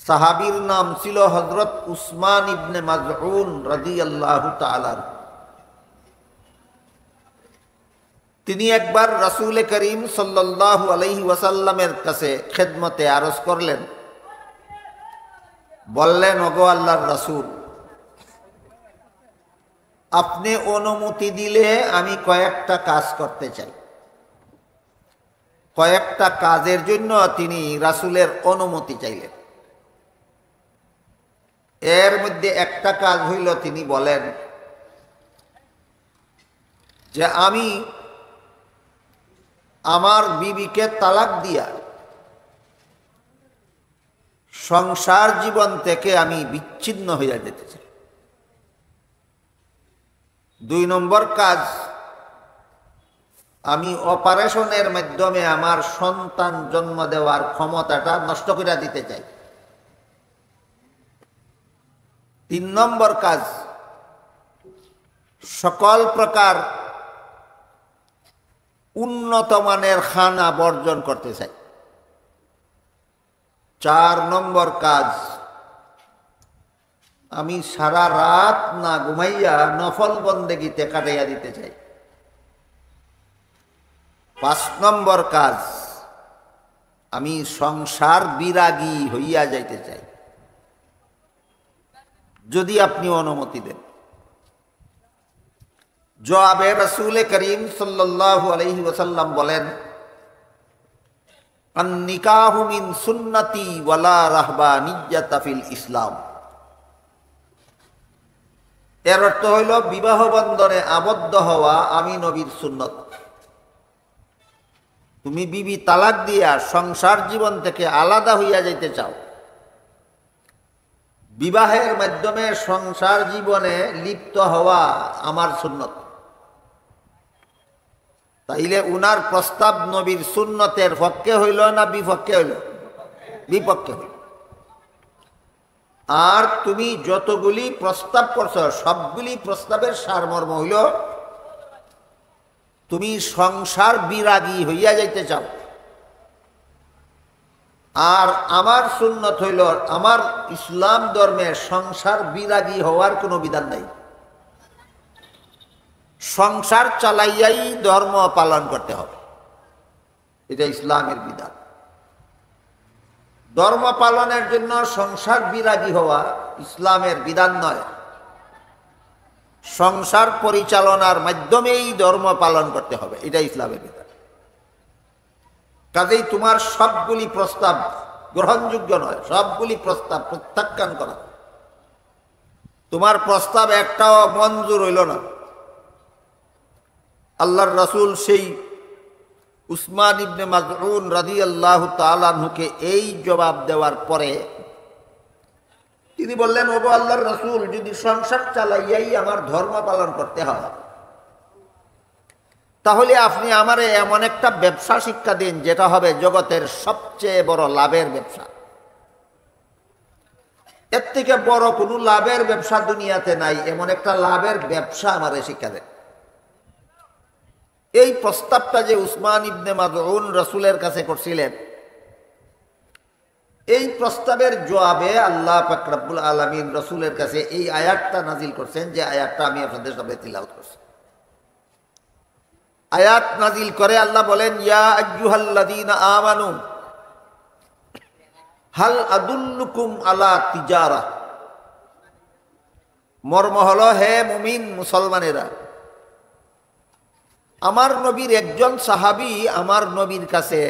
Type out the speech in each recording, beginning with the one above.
সাহাবীর নাম ছিল হযরত উসমান ইবনে মাজউন রাদিয়াল্লাহু তাআলা। তিনি একবার রাসূল করিম সাল্লাল্লাহু আলাইহি ওয়াসাল্লামের কাছে খেদমতে আরজ করলেন, বললেন, ওগো আল্লাহর রাসূল, আপনি অনুমতি দিলে আমি কয়েকটা কাজ করতে চাই। কয়েকটা কাজের জন্য তিনি রাসূলের অনুমতি চাইলেন। এর মধ্যে একটা কাজ হইল, তিনি বলেন যে আমি আমার বিবিকে তালাক দিয়া সংসার জীবন থেকে আমি বিচ্ছিন্ন হইয়া যেতে চাই। 2 নম্বর কাজ, আমি অপারেশনের মাধ্যমে আমার সন্তান জন্ম দেওয়ার ক্ষমতাটা নষ্ট করে দিতে চাই। 3 নম্বর কাজ, সকল প্রকার উন্নত মানের খানা বর্জন করতে চাই। 4 নম্বর কাজ, আমি সারা রাত না ঘুমাইয়া নফল বন্দেগীতে কাটাইয়া দিতে চাই। 5 নম্বর কাজ, আমি সংসার বিরাগী হইয়া যাইতে চাই, যদি আপনি অনুমতি দেন। জবাবে রাসূল করিম সাল্লাল্লাহু আলাইহি ওয়াসাল্লাম বলেন, আন নিকাহু মিন সুন্নতি ওয়ালা রাহবানিয়্যাতা ফিল ইসলাম। এর অর্থ হইল, বিবাহ বন্ধনে আবদ্ধ হওয়া আমি নবীর সুন্নত। তুমি বিবি তালাক দিয়া সংসার জীবন থেকে আলাদা হইয়া যাইতে চাও, বিবাহের মাধ্যমে সংসার জীবনে লিপ্ত হওয়া আমার সুন্নত। তাইলে উনার প্রস্তাব নবীর সুন্নতের পক্ষে হইল না বিপক্ষে হইল? বিপক্ষে হইল। আর তুমি যতগুলি প্রস্তাব করছো সবগুলি প্রস্তাবের সারমর্ম হইল, তুমি সংসার বিরাগী হইয়া যাইতে চাও। আর আমার সুন্নত হইল, আমার ইসলাম ধর্মে সংসার বিরাগী হওয়ার কোনো বিধান নাই। সংসার চালাইয়াই ধর্ম পালন করতে হবে, এটা ইসলামের বিধান। ধর্ম পালনের জন্য সংসার বিরাগী হওয়া ইসলামের বিধান নয়। সংসার পরিচালনার মাধ্যমেই ধর্ম পালন করতে হবে, এটা ইসলামের বিধান। কাজেই তোমার সবগুলি প্রস্তাব গ্রহণযোগ্য নয়, সবগুলি প্রস্তাব প্রত্যাখ্যান করা। তোমার প্রস্তাব একটাও মঞ্জুর হইল না। আল্লাহর রাসূল সেই উসমান ইবনে মাজউন রাদিয়াল্লাহু তাআলা আনহুকে এই জবাব দেওয়ার পরে তিনি বললেন, ওগো আল্লাহর রাসূল, যদি সংসার চালাইয়াই আমার ধর্ম পালন করতে হয়, তাহলে আপনি আমারে এমন একটা ব্যবসা শিক্ষা দিন যেটা হবে জগতের সবচেয়ে বড় লাভের ব্যবসা। এর থেকে বড় কোনো লাভের ব্যবসা দুনিয়াতে নাই, এমন একটা লাভের ব্যবসা আমারে শিক্ষা দেন। এই প্রস্তাবটা যে উসমান ইবনে মাজউন রাসূলের কাছে করছিলেন, এই প্রস্তাবের জবাবে আল্লাহ পাক রব্বুল আলামিন রাসূলের কাছে এই আয়াতটা নাজিল করছেন, যে আয়াতটা আমি আপনাদের সামনে তিলাওয়াত করছি। আয়াত নাজিল করে আল্লাহ বলেন, ইয়া আইয়ুহাল্লাযীনা আমানু হাল আদুল্লুকুম আলা তিজারা। মর্ম হলো, হে মুমিন মুসলমানেরা, আমার নবীর একজন সাহাবী আমার নবীর কাছে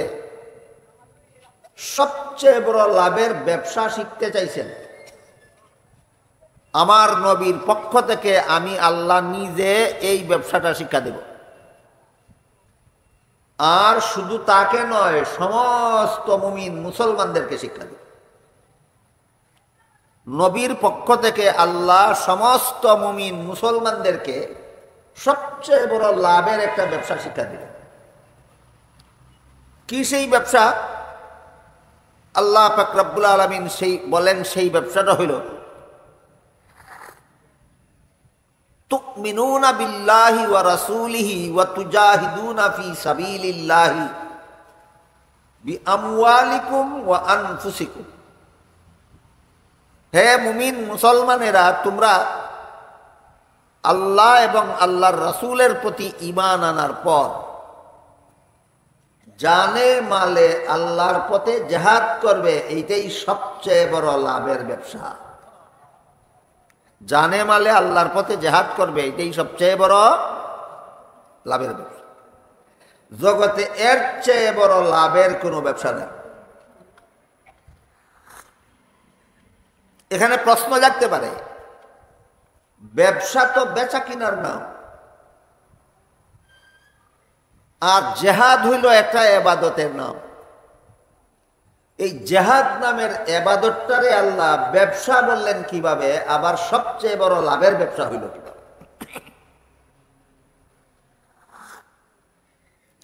সবচেয়ে বড় লাভের ব্যবসা শিখতে চাইছেন। আমার নবীর পক্ষ থেকে আমি আল্লাহ নিজে এই ব্যবসাটা শিক্ষা দেব। আর শুধু তাকে নয়, সমস্ত মুমিন মুসলমানদেরকে শিক্ষা দেব। নবীর পক্ষ থেকে আল্লাহ সমস্ত মুমিন মুসলমানদেরকে সবচেয়ে বড় লাভের একটা ব্যবসা শিক্ষা দিলেন। কি সেই ব্যবসা? আল্লাহ পাক রব্বুল আলামিন বলেন, সেই ব্যবসাটা হইল তুমিনুনা বিল্লাহি ওয়া রাসূলিহি ওয়া তুজাহিদুনা ফি সাবিলিল্লাহি বিআমওয়ালিকুম ওয়া আনফুসিকুম। হে মুমিন মুসলমানেরা, তোমরা আল্লাহ এবং আল্লাহর রাসূলের প্রতি ঈমান আনার পর জানে মালে আল্লাহর পথে জিহাদ করবে, এইটাই সবচেয়ে বড় লাভের ব্যবসা। জানে মালে আল্লাহর পথে জিহাদ করবে, এটাই সবচেয়ে বড় লাভের ব্যবসা। জগতে এর চেয়ে বড় লাভের কোনো ব্যবসা নেই। এখানে প্রশ্ন জাগতে পারে, ব্যবসা তো বেচা কিনার নাম, আর জেহাদ হইল একটা এবাদতের নাম। এই জেহাদ নামের এবাদতটারে আল্লাহ ব্যবসা বললেন কিভাবে, আবার সবচেয়ে বড় লাভের ব্যবসা হইল কিভাবে?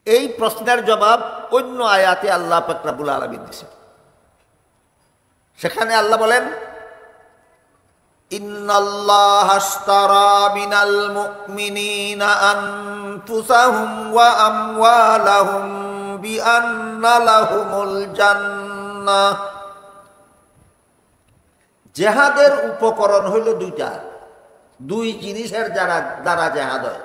এই প্রশ্নের জবাব অন্য আয়াতে আল্লাহ পাক রব্বুল আলামিন দিয়েছেন। সেখানে আল্লাহ বলেন, ইন্নাল্লাহা আশতারা মিনাল মুমিনিনা আনফুসাহুম ওয়া আমওয়ালাহুম বিআন্না লাহুমুল জান্নাহ। জিহাদের উপকরণ হইল দুইটা, দুই জিনিসের দ্বারা জিহাদ হয়।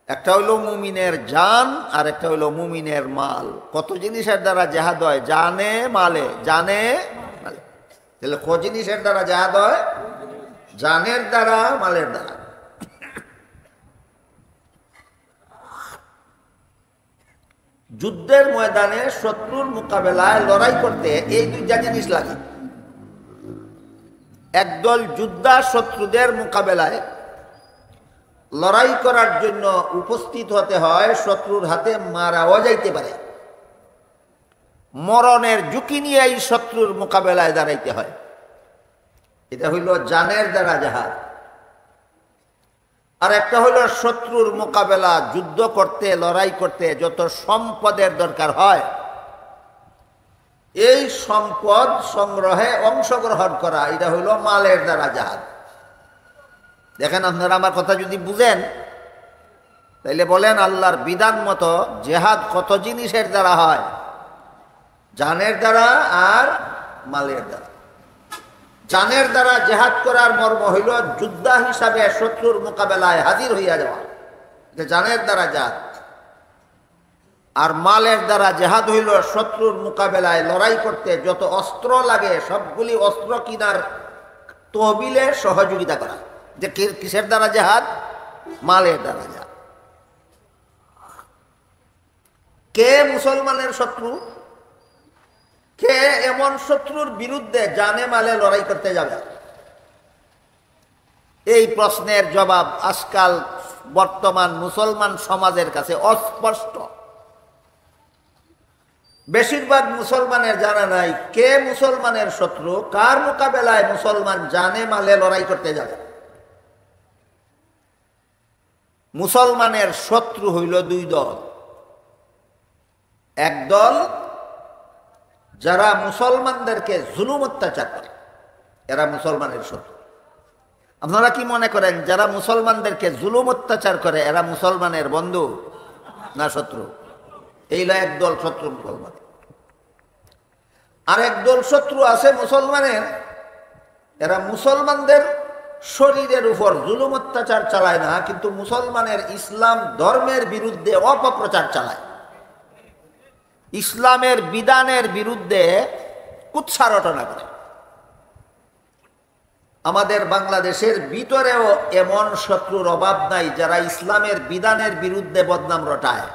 একটা হইল মুমিনের জান, আর একটা হইল মুমিনের মাল। কত জিনিসের দ্বারা জিহাদ হয়? জানে মালে, জানে মালে। তাহলে ক জিনিসের দ্বারা জিহাদ হয়? জানের দ্বারা, মালের দ্বারা। যুদ্ধের ময়দানে শত্রুর মোকাবেলায় লড়াই করতে এই দুইটা জিনিস লাগে। একদল যোদ্ধা শত্রুদের মোকাবেলায় লড়াই করার জন্য উপস্থিত হতে হয়, শত্রুর হাতে মারাও যাইতে পারে। মরণের ঝুঁকি নিয়ে এই শত্রুর মোকাবেলায় দাঁড়াইতে হয়। এটা হইল জানের দ্বারা জিহাদ। আর একটা হইল শত্রুর মোকাবেলা, যুদ্ধ করতে, লড়াই করতে যত সম্পদের দরকার হয়, এই সম্পদ সংগ্রহে অংশগ্রহণ করা, এটা হইল মালের দ্বারা জিহাদ। দেখেন, আপনারা আমার কথা যদি বুঝেন তাইলে বলেন, আল্লাহর বিধান মতো জিহাদ কত জিনিসের দ্বারা হয়? জানের দ্বারা আর মালের দ্বারা। জানের দ্বারা জিহাদ করার মর্ম হইল যোদ্ধা হিসাবে শত্রুর মোকাবেলায় হাজির হইয়া যাওয়া, এটা জানের দ্বারা জিহাদ। আর মালের দ্বারা জিহাদ হইল শত্রুর মোকাবেলায় লড়াই করতে যত অস্ত্র লাগে সবগুলি অস্ত্র কিনার তহবিলে সহযোগিতা করা। যে কিসের দ্বারা জিহাদ? মালের দ্বারা জিহাদ। কে মুসলমানের শত্রু? কে এমন শত্রুর বিরুদ্ধে জানে মালে লড়াই করতে যাবে? এই প্রশ্নের জবাব আজকাল বর্তমান মুসলমান সমাজের কাছে অস্পষ্ট। বেশিরভাগ মুসলমানের জানা নাই কে মুসলমানের শত্রু, কার মোকাবেলায় মুসলমান জানে মালে লড়াই করতে যাবে। মুসলমানের শত্রু হইল দুই দল। এক দল যারা মুসলমানদেরকে জুলুম অত্যাচার করে, এরা মুসলমানের শত্রু। আপনারা কি মনে করেন যারা মুসলমানদেরকে জুলুম অত্যাচার করে এরা মুসলমানের বন্ধু না শত্রু? এইলা একদল শত্রু মুসলমান। আর একদল শত্রু আছে মুসলমানের, এরা মুসলমানদের শরীরের উপর জুলুম অত্যাচার চালায় না, কিন্তু মুসলমানের ইসলাম ধর্মের বিরুদ্ধে অপপ্রচার চালায়, ইসলামের বিধানের বিরুদ্ধে কুৎসা রটনা করে। আমাদের বাংলাদেশের ভিতরেও এমন শত্রুর অভাব নাই যারা ইসলামের বিধানের বিরুদ্ধে বদনাম রটায়।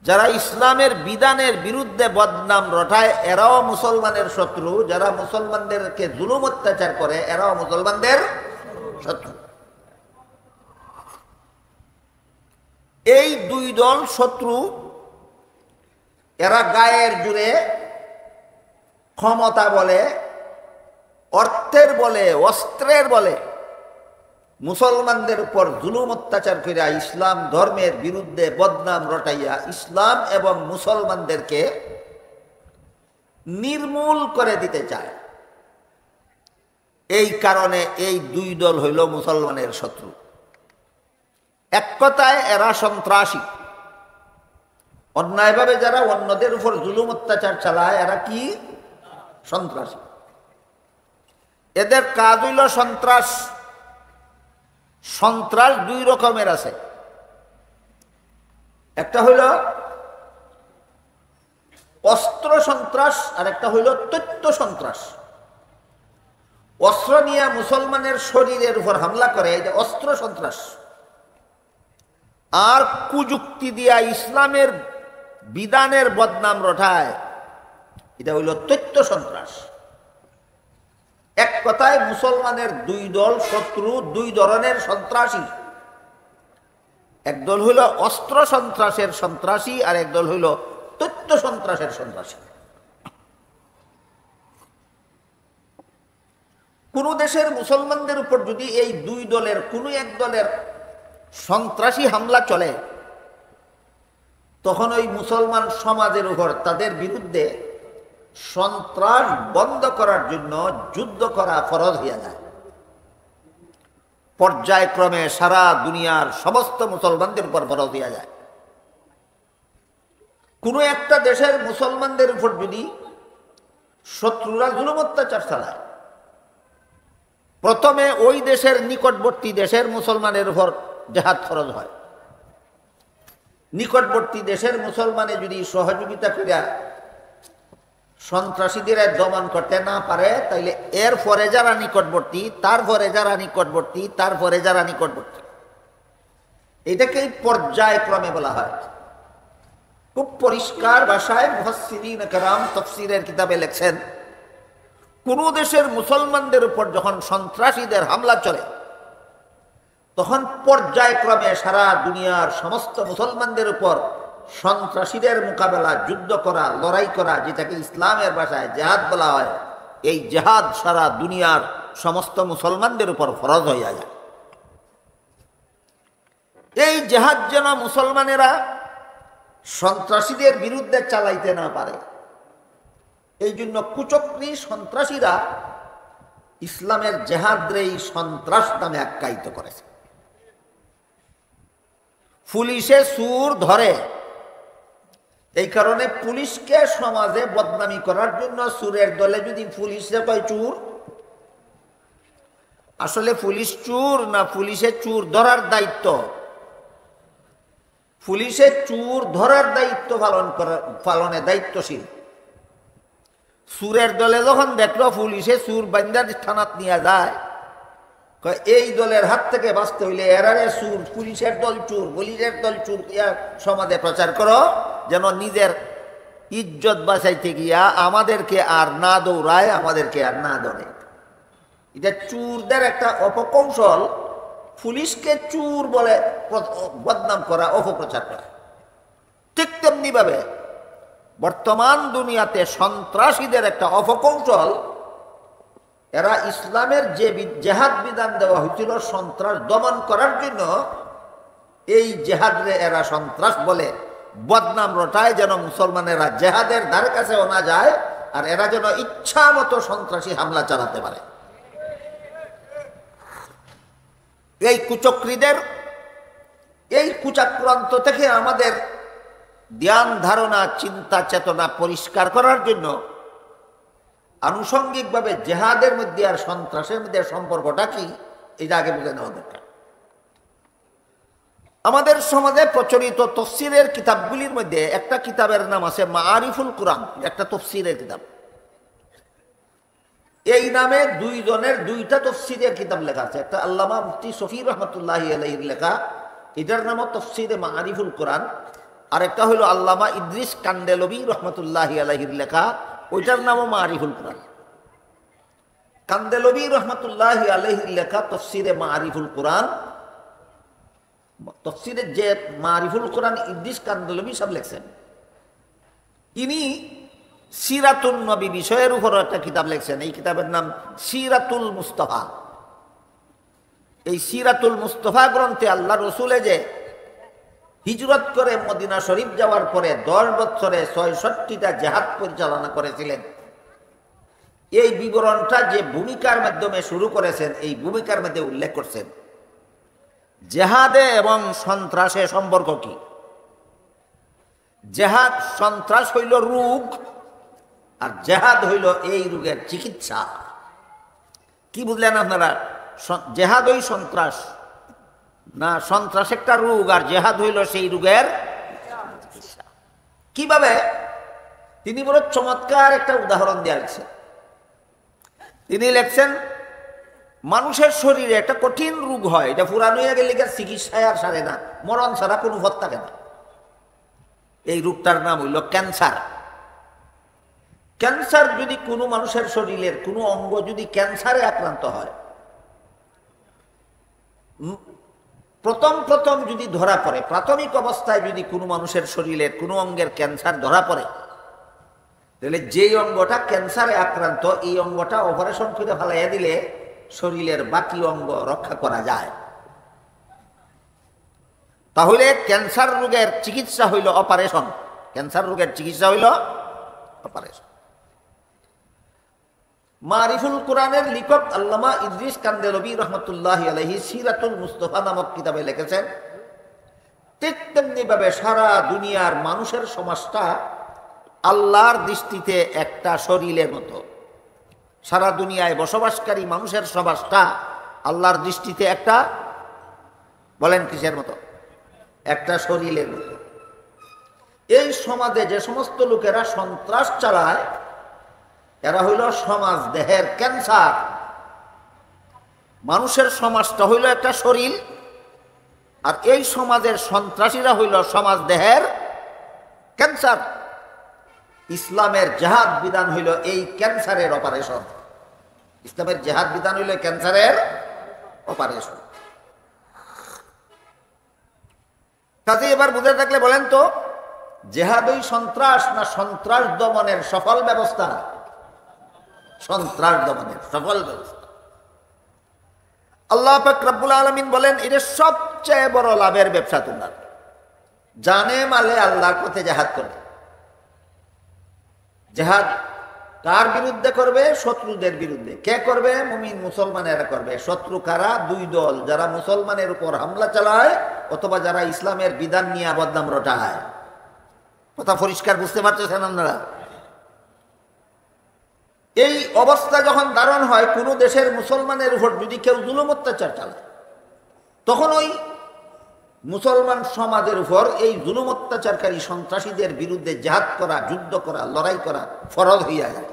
যারা ইসলামের বিধানের বিরুদ্ধে বদনাম রটায় এরাও মুসলমানের শত্রু, যারা মুসলমানদেরকে জুলুম অত্যাচার করে এরাও মুসলমানদের শত্রু। এই দুই দল শত্রু, এরা গায়ের জুড়ে ক্ষমতা বলে, অর্থের বলে, অস্ত্রের বলে মুসলমানদের উপর জুলুম অত্যাচার করিয়া ইসলাম ধর্মের বিরুদ্ধে বদনাম রটাইয়া ইসলাম এবং মুসলমানদেরকে নির্মূল করে দিতে চায়। এই কারণে এই দুই দল হইল মুসলমানের শত্রু। এক কথায় এরা সন্ত্রাসী। অন্যায়ভাবে যারা অন্যদের উপর জুলুম অত্যাচার চালায় এরা কি? সন্ত্রাসী। এদের কাজ হইল সন্ত্রাস। সন্ত্রাস দুই রকমের আছে, একটা হইল অস্ত্র সন্ত্রাস আর একটা হইল তথ্য সন্ত্রাস। অস্ত্র নিয়ে মুসলমানের শরীরের উপর হামলা করে, এটা অস্ত্র সন্ত্রাস। আর কুযুক্তি দিয়া ইসলামের বিধানের বদনাম রটায়, এটা হইল তথ্য সন্ত্রাস। এক কথায় মুসলমানের দুই দল শত্রু, দুই ধরনের সন্ত্রাসী। একদল হইল অস্ত্র সন্ত্রাসের সন্ত্রাসী আর একদল হইল তথ্য সন্ত্রাসের সন্ত্রাসী। কোন দেশের মুসলমানদের উপর যদি এই দুই দলের কোন এক দলের সন্ত্রাসী হামলা চলে, তখন ওই মুসলমান সমাজের উপর তাদের বিরুদ্ধে সন্ত্রাস বন্ধ করার জন্য যুদ্ধ করা ফরজ হইয়া যায়। পর্যায়ক্রমে সারা দুনিয়ার সমস্ত মুসলমানদের উপর ফরজ হইয়া যায়। কোন একটা দেশের মুসলমানদের উপর যদি শত্রুরা জুলুম অত্যাচার চালায়, প্রথমে ওই দেশের নিকটবর্তী দেশের মুসলমানের উপর জিহাদ ফরজ হয়। নিকটবর্তী দেশের মুসলমানে যদি সহযোগিতা করিয়া সন্ত্রাসীদের দমন করতে না পারে, তাইলে এর পরে যারা নিকটবর্তী, তারপরে যারা নিকটবর্তী, তারপরে যারা নিকটবর্তী, এটাকেই পর্যায়ক্রমে বলা হয়। খুব পরিষ্কার ভাষায় মুফাসসিরিন কেরাম তাফসীরের কিতাবে লেখছেন, কোন দেশের মুসলমানদের উপর যখন সন্ত্রাসীদের হামলা চলে, তখন পর্যায়ক্রমে সারা দুনিয়ার সমস্ত মুসলমানদের উপর সন্ত্রাসীদের মোকাবেলা, যুদ্ধ করা, লড়াই করা, যেটাকে ইসলামের ভাষায় জিহাদ বলা হয়, এই জিহাদ সারা দুনিয়ার সমস্ত মুসলমানদের উপর ফরজ হইয়া যায়। এই জিহাদ যেন মুসলমানেরা সন্ত্রাসীদের বিরুদ্ধে চালাইতে না পারে, এই জন্য কুচক্রী সন্ত্রাসীরা ইসলামের জিহাদরে এই সন্ত্রাস নামে আখ্যায়িত করেছে। পুলিশে চুর ধরে, এই কারণে পুলিশকে সমাজে বদনামি করার জন্য চুরের দলে যদি পুলিশে কয় চুর, আসলে পুলিশ চুর না, পুলিশে চুর ধরার দায়িত্ব। পুলিশে চুর ধরার দায়িত্ব পালনে দায়িত্বশীল। চুরের দলে যখন দেখলো পুলিশে চুর বান্দার থানাত নিয়ে যায়, এই দলের হাত থেকে বাঁচতে হইলে এরারে চুর, পুলিশের দল চুর, পুলিশের দল চুর সমাজে প্রচার করো, যেন নিজের ইজ্জত বাঁচাইতে গিয়া আমাদেরকে আর না দৌড়ায়, আমাদেরকে আর না ধরে। এটা চুরদের একটা অপকৌশল, পুলিশকে চুর বলে বদনাম করা, অপপ্রচার করা। ঠিক তেমনি ভাবে বর্তমান দুনিয়াতে সন্ত্রাসীদের একটা অপকৌশল, এরা ইসলামের যে জেহাদ বিধান দেওয়া হয়েছিল সন্ত্রাস দমন করার জন্য, এই জেহাদরে এরা সন্ত্রাস বলে বদনাম রটায়, যেন মুসলমানেরা জেহাদের ধারে কাছেও না যায়, আর এরা যেন ইচ্ছা মতো সন্ত্রাসী হামলা চালাতে পারে। এই কুচক্রীদের এই কুচক্রান্ত থেকে আমাদের ধ্যান ধারণা, চিন্তা চেতনা পরিষ্কার করার জন্য আনুষঙ্গিকভাবে জেহাদের মধ্যে আর সন্ত্রাসের মধ্যে সম্পর্কটা কি, এটা আগে বুঝে নেওয়া দরকার। আমাদের সমাজে প্রচলিত তফসিরের কিতাবগুলির মধ্যে একটা কিতাবের নাম আছে মাআরিফুল কুরআন, একটা তফসিরের কিতাব। এই নামে দুইজনের দুইটা তফসিরের কিতাব লেখা আছে। একটা আল্লামা মুফতি শফি রহমতুল্লাহি আলাইহির লেখা, এটার নামও তফসিরে মাআরিফুল কুরআন। আর একটা হইল আল্লামা ইদ্রিস কান্দেলবি রহমতুল্লাহি আলাইহির লেখা, ওইটার নামও মাআরিফুল কুরআন। কান্দেলবি রহমতুল্লাহি আলাইহির লেখা তফসিরে মাআরিফুল কুরআন, তফসিরে যে মাআরিফুল কুরআন ইদ্রিস কান্দেলবি সব লেখছেন। ইনি সিরাতুন নবী বিষয়ের উপর একটা কিতাব লেখছেন। এই কিতাবের নাম সিরাতুল মুস্তাফা। এই সিরাতুল মুস্তাফা গ্রন্থে আল্লাহ রসুলে যে হিজরত করে মদিনা শরীফ যাওয়ার পরে 10 বছরে 66টা জেহাদ পরিচালনা করেছিলেন, এই বিবরণটা যে ভূমিকার মাধ্যমে শুরু করেছেন, এই ভূমিকার মধ্যে উল্লেখ করছেন জেহাদে এবং সন্ত্রাসে সম্পর্ক কি। জেহাদ, সন্ত্রাস হইল রোগ, আর জেহাদ হইল এই রোগের চিকিৎসা। কি বুঝলেন আপনারা? জেহাদ ওই সন্ত্রাস না, সন্ত্রাস একটা রোগ আর জেহাদ হইল সেই রোগের চিকিৎসা। কিভাবে? তিনি বড় চমৎকার একটা উদাহরণ দিয়ে লিখছেন। তিনি লিখছেন, মানুষের শরীরে একটা কঠিন রোগ হয়, এটা পুরানো হয়ে গেলে চিকিৎসায় আর সারে না, মরণ ছাড়া কোনো পথ থাকে না। এই রোগটার নাম হইল ক্যান্সার। ক্যান্সার যদি কোনো মানুষের শরীরের কোনো অঙ্গ যদি ক্যান্সারে আক্রান্ত হয়, প্রথম যদি ধরা পড়ে, প্রাথমিক অবস্থায় যদি কোনো মানুষের শরীরের কোনো অঙ্গের ক্যান্সার ধরা পড়ে, তাহলে যেই অঙ্গটা ক্যান্সারে আক্রান্ত এই অঙ্গটা অপারেশন করে ফেলাইয়া দিলে শরীরের বাকি অঙ্গ রক্ষা করা যায়। তাহলে ক্যান্সার রোগের চিকিৎসা হইল অপারেশন। ক্যান্সার রোগের চিকিৎসা হইল অপারেশন। মারিফুল কোরআনের লেখক আল্লামা ইদ্রিস কান্দেলভি রহমতুল্লাহ আলাইহি সিরাতুল মুস্তাফা নামক কিতাবে লিখেছেন, ঠিক তেমনি ভাবে সারা দুনিয়ার মানুষের সমাজটা আল্লাহর দৃষ্টিতে একটা শরীরের মতো। সারা দুনিয়ায় বসবাসকারী মানুষের সমাজটা আল্লাহর দৃষ্টিতে একটা, বলেন কিসের মতো? একটা শরীরের মতো। এই সমাজে যে সমস্ত লোকেরা সন্ত্রাস চালায় এরা হইল সমাজ দেহের ক্যান্সার। মানুষের সমাজটা হইল একটা শরীর, আর এই সমাজের সন্ত্রাসীরা হইল সমাজ দেহের ক্যান্সার। ইসলামের জেহাদ বিধান হইল এই ক্যান্সারের অপারেশন। ইসলামের জেহাদ বিধান হইল ক্যান্সারের অপারেশন। কাজে এবার বুঝে থাকলে বলেন তো, জেহাদ ওই সন্ত্রাস না সন্ত্রাস দমনের সফল ব্যবস্থা? সন্ত্রাস দমনের সফল ব্যবস্থা। আল্লাহ পাক রব্বুল আলামিন বলেন, এটা সবচেয়ে বড় লাভের ব্যবসা তোমার। জানে মালে আল্লাহর পথে জেহাদ করবে। জেহাদ কার বিরুদ্ধে করবে? শত্রুদের বিরুদ্ধে। কে করবে? মুমিন মুসলমানেরা করবে। শত্রু কারা? দুই দল, যারা মুসলমানের উপর হামলা চালায় অথবা যারা ইসলামের বিধান নিয়ে বদনাম রটায়। কথা পরিষ্কার বুঝতে পারতেছেন আপনারা? এই অবস্থা যখন ধারণ হয়, কোনো দেশের মুসলমানের উপর যদি কেউ জুলুম অত্যাচার চালায়, তখন ওই মুসলমান সমাজের উপর এই জুলুম অত্যাচারকারী সন্ত্রাসীদের বিরুদ্ধে জেহাদ করা, যুদ্ধ করা, লড়াই করা ফরজ হইয়া যায়।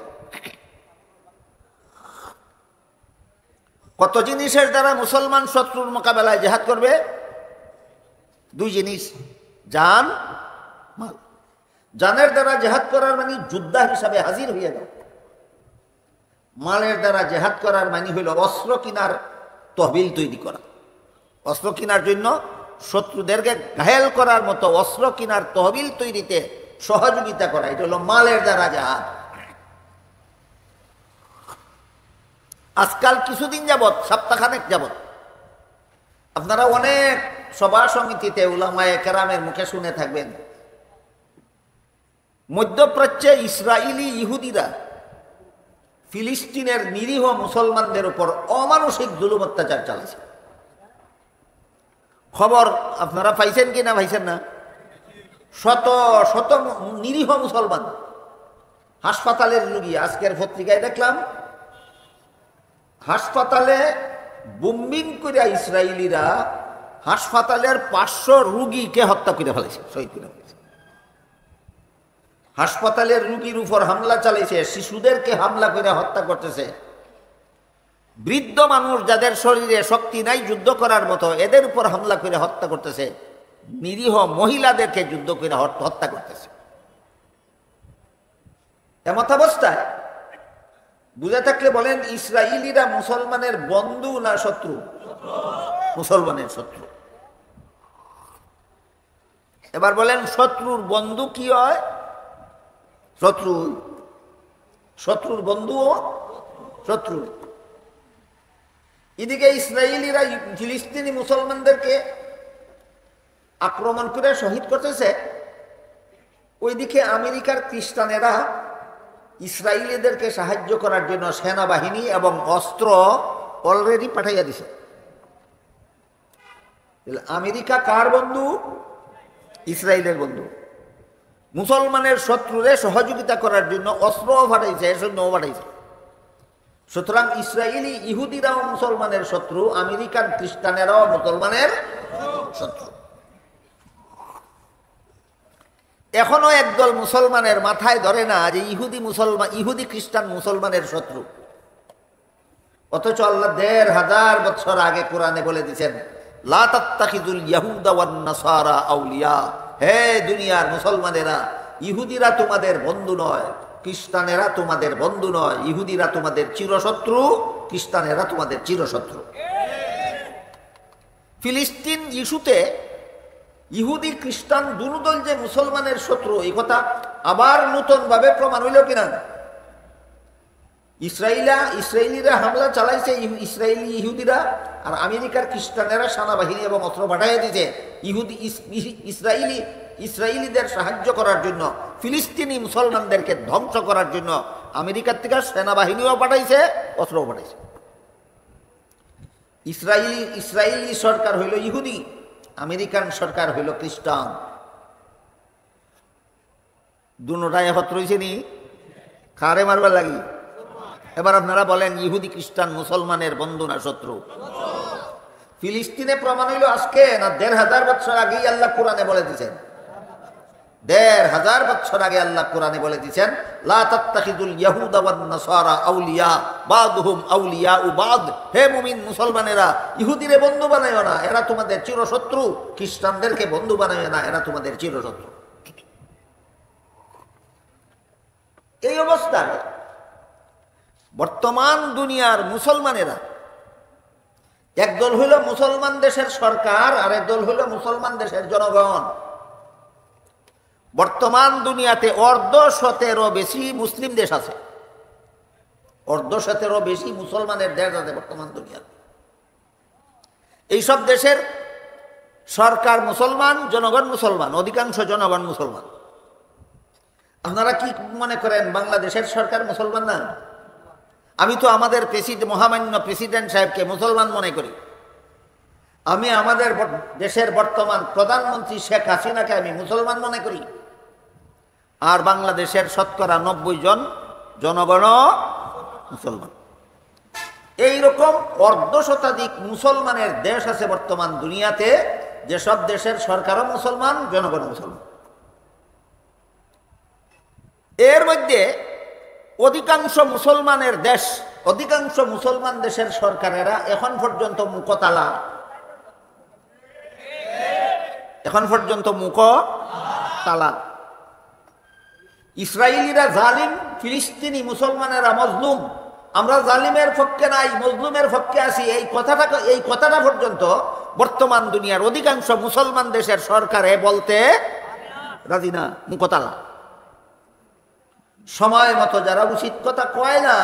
কত জিনিসের দ্বারা মুসলমান শত্রুর মোকাবেলায় জেহাদ করবে? দুই জিনিস, জান, মাল। জানের দ্বারা জেহাদ করার মানে যোদ্ধা হিসাবে হাজির হইয়া যাও। মালের দ্বারা জেহাদ করার মানে হইল অস্ত্র কিনার তহবিল তৈরি করা। অস্ত্র কেনার জন্য শত্রুদেরকে ঘায়েল করার মতো অস্ত্র কিনার তহবিল তৈরিতে সহযোগিতা করা, এটা হলো মালের দ্বারা জেহাদ। আজকাল কিছুদিন যাবৎ, সপ্তাহখানেক যাবৎ, আপনারা অনেক সভা সমিতিতে উলামায়ে কেরামের মুখে শুনে থাকবেন, মধ্যপ্রাচ্যে ইসরায়েলি ইহুদিরা ফিলিস্তিনের নিরীহ মুসলমানদের উপর অমানসিক জুলুম অত্যাচার চালাচ্ছে। খবর আপনারা পাইছেন কি না পাইছেন না? শত শত নিরীহ মুসলমান হাসপাতালের রোগী। আজকের পত্রিকায় দেখলাম হাসপাতালে বোম্বিং করে ইসরায়েলিরা হাসপাতালের 500 রোগীকে হত্যা করে ফেলেছে, শহীদ করে ফেলেছে। হাসপাতালের রোগীর উপর হামলা চালিয়েছে, শিশুদেরকে হামলা করে হত্যা করতেছে। বৃদ্ধ মানুষ যাদের শরীরে শক্তি নাই যুদ্ধ করার মতো, এদের উপর হামলা করে হত্যা করতেছে। নিরীহ মহিলাদেরকে যুদ্ধ করে হত্যা করতেছে। এমত অবস্থায় বুঝে থাকলে বলেন, ইসরায়েলিরা মুসলমানের বন্ধু না শত্রু? মুসলমানের শত্রু। এবার বলেন, শত্রুর বন্ধু কি হয়? শত্রুর বন্ধুও শত্রু। এদিকে ইসরায়েলিরা ফিলিস্তিনি মুসলমানদেরকে আক্রমণ করে শহীদ করতেছে, ওইদিকে আমেরিকার খ্রিস্টানেরা ইসরায়েলিদেরকে সাহায্য করার জন্য সেনাবাহিনী এবং অস্ত্র অলরেডি পাঠাইয়া দিছে। আমেরিকা কার বন্ধু? ইসরায়েলের বন্ধু। মুসলমানের শত্রুরে সহযোগিতা করার জন্য অস্ত্রও পাঠাইছে, সৈন্যও পাঠাইছে। সুতরাং ইসরায়েলি ইহুদিরাও মুসলমানের শত্রু, আমেরিকান খ্রিস্টানেরাও মুসলমানের শত্রু। এখনো একদল মুসলমানের মাথায় ধরে না যে ইহুদি খ্রিস্টান মুসলমানের শত্রু, অথচ আল্লাহ ১৫০০ বছর আগে কোরআনে বলে দিয়েছেন, লা তাত্তাখিযুল ইয়াহুদা ওয়ান নাসারা আউলিয়া, হে দুনিয়ার মুসলমানেরা, ইহুদিরা তোমাদের বন্ধু নয়, খ্রিস্টানেরা তোমাদের বন্ধু নয়। ইহুদিরা তোমাদের চিরশত্রু, খ্রিস্টানেরা তোমাদের চিরশত্রু। ফিলিস্তিন ইস্যুতে ইহুদি খ্রিস্টান দুনো দল যে মুসলমানের শত্রু, এই কথা আবার নতুনভাবে প্রমাণ হইল কিনা? ইসরায়েলিরা হামলা চালাইছে, ইহুদিরা, আর আমেরিকার খ্রিস্টানেরা সেনাবাহিনী এবং অস্ত্র পাঠাইয়া দিয়েছে ইসরায়েলিদের সাহায্য করার জন্য, ফিলিস্তিনি মুসলমানদেরকে ধ্বংস করার জন্য আমেরিকার থেকে সেনাবাহিনীও পাঠাইছে, অস্ত্রও পাঠাইছে। ইসরায়েলি সরকার হইল ইহুদি, আমেরিকান সরকার হইল খ্রিস্টান। দুটাই একত্র হয়েছে নি, কারে মারবার লাগি? এবার আপনারা বলেন, ইহুদি খ্রিস্টান মুসলমানের বন্ধু না শত্রু? ফিলিস্তিনে প্রমাণ হইল আজকে না ১৫০০ বছর আগেই আল্লাহ কোরআনে বলে দিয়েছেন। ১৫০০ বছর আগে আল্লাহ কোরআনে বলে দিয়েছেন, লা তাত্তাখিযুল ইয়াহুদা ওয়ান নাসারা আউলিয়া বাদুহুম আউলিয়াউ বাদ, হে মুমিন মুসলমানেরা, ইহুদিরে বন্ধু বানাইও না, এরা তোমাদের চিরশত্রু। খ্রিস্টানদেরকে বন্ধু বানাইও না, এরা তোমাদের চিরশত্রু। এই অবস্থায় বর্তমান দুনিয়ার মুসলমানেরা, একদল হইল মুসলমান দেশের সরকার, আর একদল হইল মুসলমান দেশের জনগণ। বর্তমান দুনিয়াতে ১৫০-এরও বেশি মুসলিম দেশ আছে, ১৫০-এরও বেশি মুসলমানের দেশ আছে বর্তমান দুনিয়াতে। এইসব দেশের সরকার মুসলমান, জনগণ মুসলমান, অধিকাংশ জনগণ মুসলমান। আপনারা কি মনে করেন বাংলাদেশের সরকার মুসলমান না? আমি তো আমাদের মহামান্য প্রেসিডেন্ট সাহেবকে মুসলমান মনে করি। আমি আমাদের দেশের বর্তমান প্রধানমন্ত্রী শেখ হাসিনাকে আমি মুসলমান মনে করি। আর বাংলাদেশের শতকরা ৯০ জন জনগণ মুসলমান। এইরকম ১৫০ মুসলমানের দেশ আছে বর্তমান দুনিয়াতে, যেসব দেশের সরকারও মুসলমান, জনগণ মুসলমান। এর মধ্যে অধিকাংশ মুসলমানের দেশ, অধিকাংশ মুসলমান দেশের সরকারেরা এখন পর্যন্ত মুকতালা, এখন পর্যন্ত মুকতালা। ইসরায়েলিরা জালিম, ফিলিস্তিনি মুসলমানেরা মজলুম। আমরা জালিমের পক্ষে নাই, মজলুমের পক্ষে আছি, এই কথাটা পর্যন্ত বর্তমান দুনিয়ার অধিকাংশ মুসলমান দেশের সরকারে বলতে রাজি না, মুকতালা। সময় মতো যারা উচিত কথা কয় না,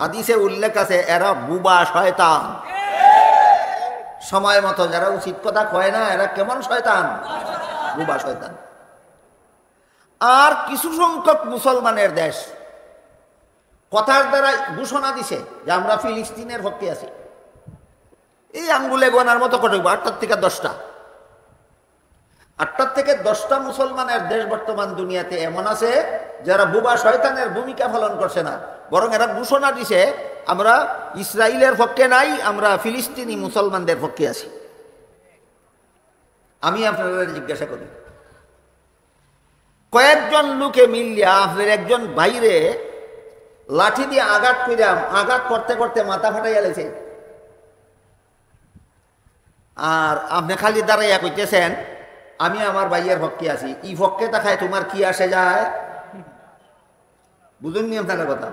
হাদিসে উল্লেখ আছে এরা বুবা শয়তান। সময় মতো যারা উচিত কথা কয় না, এরা কেমন শয়তান? বুবা শয়তান। আর কিছু সংখ্যক মুসলমানের দেশ কথার দ্বারা ঘোষণা দিছে যে আমরা ফিলিস্তিনের পক্ষে আছি। এই আঙ্গুলে গোনার মতো কত, ৮টার থেকে ১০টা, ৮টার থেকে ১০টা মুসলমানের দেশ বর্তমান দুনিয়াতে এমন আছে যারা বুবা শয়তানের ভূমিকা পালন করছে না, বরং এরা ঘোষণা দিছে আমরা ইসরায়েলের পক্ষে নাই, আমরা ফিলিস্তিনি মুসলমানদের পক্ষে আছি। আমি আপনাদের জিজ্ঞাসা করি, কয়েকজন লোকে মিলিয়া আপনার একজন বাইরে লাঠি দিয়ে আঘাত করতে করতে মাথা ফাটাইয়া লেছে, আর আপনি খালি দাঁড়াইয়া কইতেছেন আমি আমার ভাইয়ের পক্ষে আছি। ই পক্ষে তাকায় তোমার কি আসে যায়? বুঝুন নি আপনার কথা?